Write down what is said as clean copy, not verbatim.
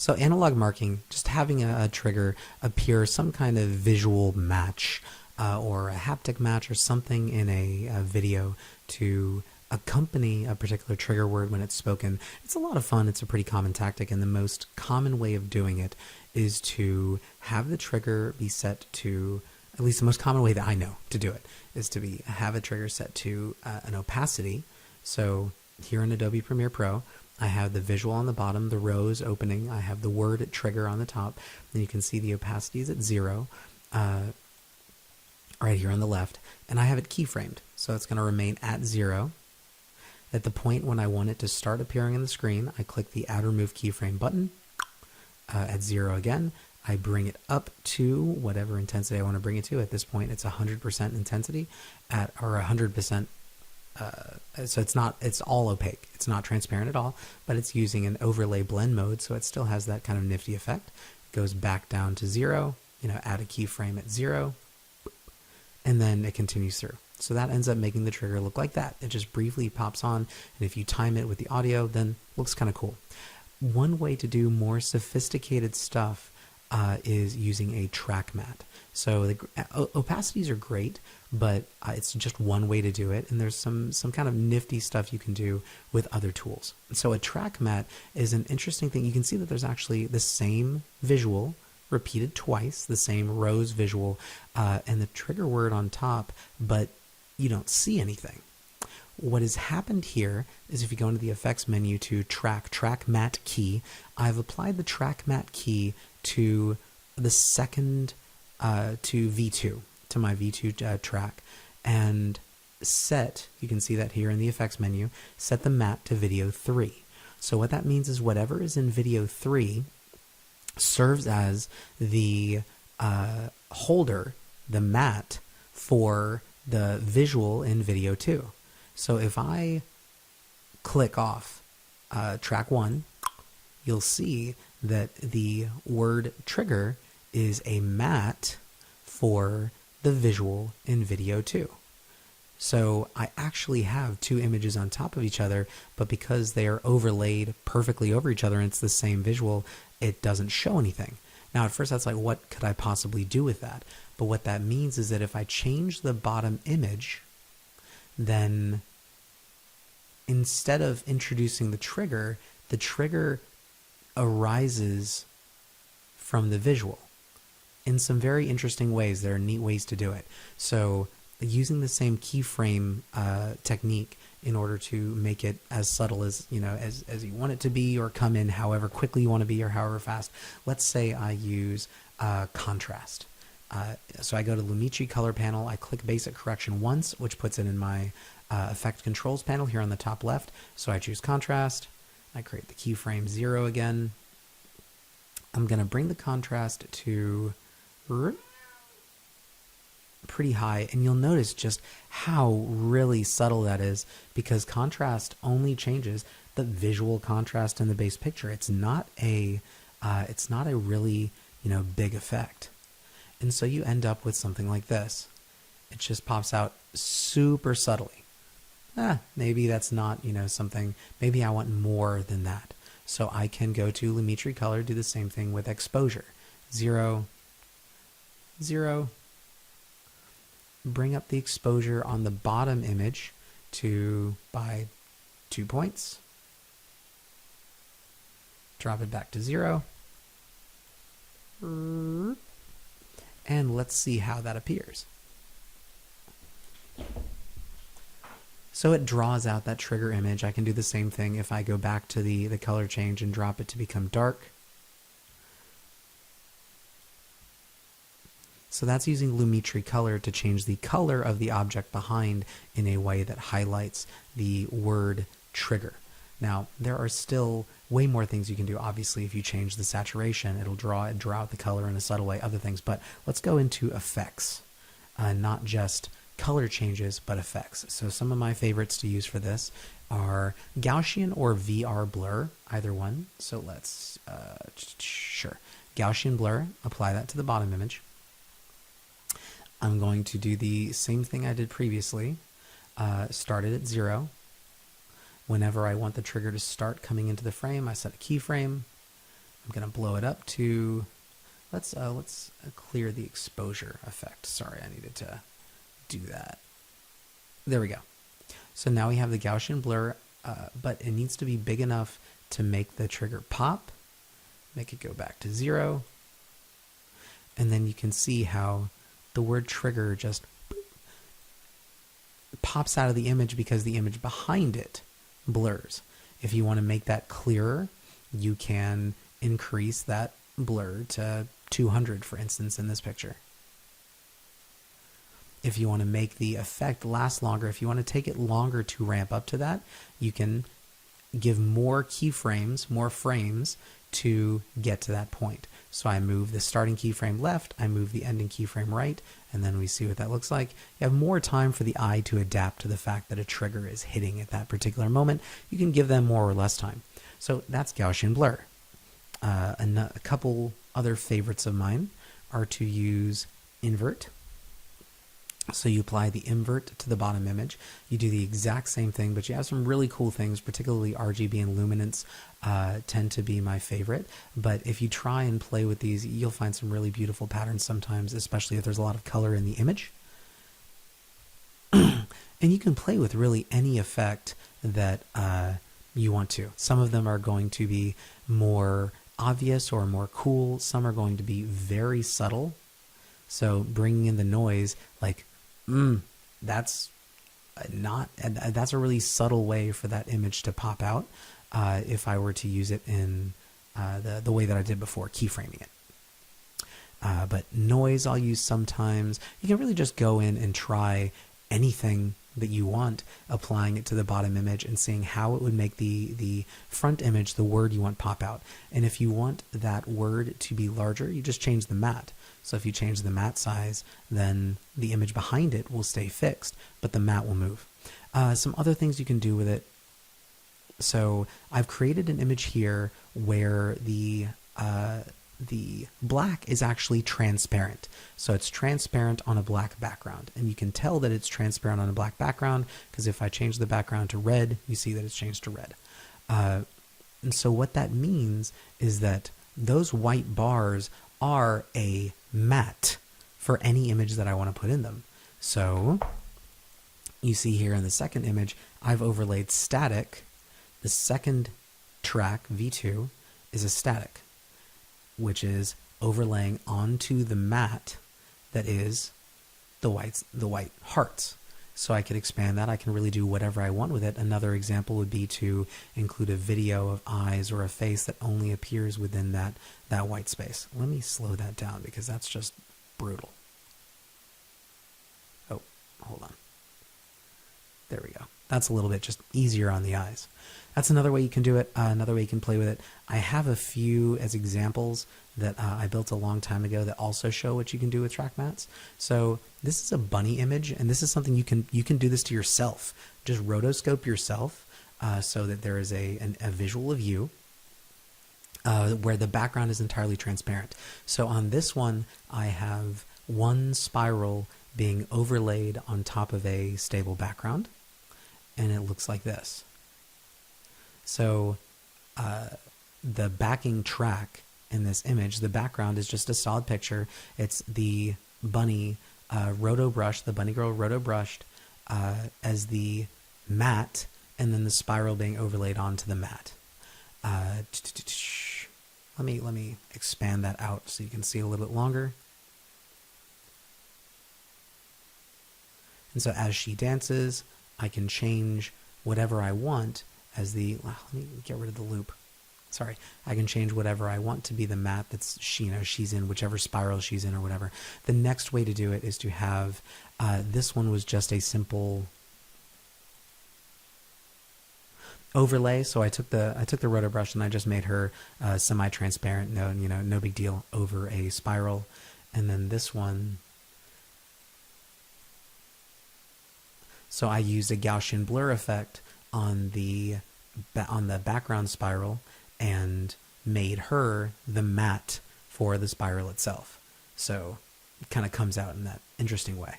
So analog marking, just having a trigger appear some kind of visual match or a haptic match or something in a video to accompany a particular trigger word when it's spoken. It's a lot of fun. It's a pretty common tactic, and the most common way of doing it is to have the trigger be set to, at least the most common way that I know to do it, is to have a trigger set to an opacity. So here in Adobe Premiere Pro, I have the visual on the bottom, the rows opening. I have the word trigger on the top. And you can see the opacity is at 0 right here on the left. And I have it keyframed. So it's going to remain at 0. At the point when I want it to start appearing on the screen, I click the Add Remove Keyframe button. At 0 again, I bring it up to whatever intensity I want to bring it to. At this point, it's 100% intensity or 100%. So it's all opaque. It's not transparent at all, but it's using an overlay blend mode, so it still has that kind of nifty effect. It goes back down to 0, add a keyframe at 0, and then it continues through. So that ends up making the trigger look like that. It just briefly pops on, and if you time it with the audio, then it looks kind of cool. One way to do more sophisticated stuff is using a track matte. So the opacities are great, but it's just one way to do it, and there's some kind of nifty stuff you can do with other tools. So a track matte is an interesting thing. You can see that there's actually the same visual repeated twice, the same rows visual, and the trigger word on top, but you don't see anything. What has happened here is if you go into the effects menu to track matte key, I've applied the track matte key to the second, to V2, to my V2 track, and set, you can see that here in the effects menu, set the matte to video 3. So what that means is whatever is in video 3 serves as the holder, the matte, for the visual in video 2. So if I click off track 1, you'll see that the word trigger is a matte for the visual in video 2. So I actually have two images on top of each other, but because they are overlaid perfectly over each other and it's the same visual, it doesn't show anything. Now at first that's like, what could I possibly do with that? But what that means is that if I change the bottom image, then instead of introducing the trigger arises from the visual in some very interesting ways. There are neat ways to do it. So using the same keyframe technique in order to make it as subtle as as you want it to be, or come in however quickly you want to be or however fast. Let's say I use contrast. So I go to Lumetri Color Panel, I click Basic Correction once, which puts it in my Effect Controls panel here on the top left. So I choose Contrast, I create the keyframe 0 again. I'm going to bring the contrast to pretty high, and you'll notice just how really subtle that is, because contrast only changes the visual contrast in the base picture. It's not a really big effect. And so you end up with something like this. It just pops out super subtly. Maybe that's not, something, maybe I want more than that. So I can go to Lumetri Color, do the same thing with exposure. 0, 0. Bring up the exposure on the bottom image by 2 points. Drop it back to 0. And let's see how that appears. So it draws out that trigger image. I can do the same thing if I go back to the color change and drop it to become dark. So that's using Lumetri Color to change the color of the object behind in a way that highlights the word trigger. Now, there are still way more things you can do. Obviously, if you change the saturation, it'll draw out the color in a subtle way, other things. But let's go into effects, not just color changes, but effects. So some of my favorites to use for this are Gaussian or VR blur, either one. So let's, sure, Gaussian blur, apply that to the bottom image. I'm going to do the same thing I did previously, start it at 0. Whenever I want the trigger to start coming into the frame, I set a keyframe, I'm going to blow it up to, let's clear the exposure effect. Sorry, I needed to do that. There we go. So now we have the Gaussian blur, but it needs to be big enough to make the trigger pop, make it go back to 0, and then you can see how the word trigger just pops out of the image because the image behind it blurs. If you want to make that clearer, you can increase that blur to 200, for instance, in this picture. If you want to make the effect last longer, if you want to take it longer to ramp up to that, you can give more keyframes, more frames to get to that point. So I move the starting keyframe left, I move the ending keyframe right, and then we see what that looks like. You have more time for the eye to adapt to the fact that a trigger is hitting at that particular moment. You can give them more or less time. So that's Gaussian blur. A couple other favorites of mine are to use invert. So you apply the invert to the bottom image. You do the exact same thing, but you have some really cool things, particularly RGB and luminance tend to be my favorite. But if you try and play with these, you'll find some really beautiful patterns sometimes, especially if there's a lot of color in the image. And you can play with really any effect that you want to. Some of them are going to be more obvious or more cool. Some are going to be very subtle. So bringing in the noise, like, that's a really subtle way for that image to pop out if I were to use it in the way that I did before, keyframing it. But noise I'll use sometimes. You can really just go in and try anything that you want, applying it to the bottom image and seeing how it would make the front image, the word you want, pop out. And if you want that word to be larger, you just change the matte. So if you change the matte size, then the image behind it will stay fixed, but the matte will move. Some other things you can do with it. So I've created an image here where the black is actually transparent. So it's transparent on a black background. And you can tell that it's transparent on a black background because if I change the background to red, you see that it's changed to red. And so what that means is that those white bars are a matte for any image that I want to put in them. So you see here in the second image, I've overlaid static. The second track, V2, is a static, which is overlaying onto the matte that is the white hearts. So I could expand that. I can really do whatever I want with it. Another example would be to include a video of eyes or a face that only appears within that white space. Let me slow that down because that's just brutal. Oh, hold on. There we go. That's a little bit just easier on the eyes. That's another way you can do it. Another way you can play with it. I have a few as examples that I built a long time ago that also show what you can do with track mattes. So this is a bunny image, and this is something you can do this to yourself. Just rotoscope yourself so that there is a visual of you where the background is entirely transparent. So on this one, I have one spiral being overlaid on top of a stable background, and it looks like this. So the backing track in this image, the background is just a solid picture. It's the bunny roto brush, the bunny girl roto brushed as the matte, and then the spiral being overlaid onto the matte. Let me expand that out so you can see a little bit longer. And so as she dances, I can change whatever I want as the, let me get rid of the loop. Sorry, I can change whatever I want to be the matte that's she's in, whichever spiral she's in or whatever. The next way to do it is to have, this one was just a simple overlay. So I took the roto brush and I just made her semi-transparent, no big deal, over a spiral. And then this one, so I used a Gaussian blur effect on the background spiral and made her the matte for the spiral itself. So it kind of comes out in that interesting way.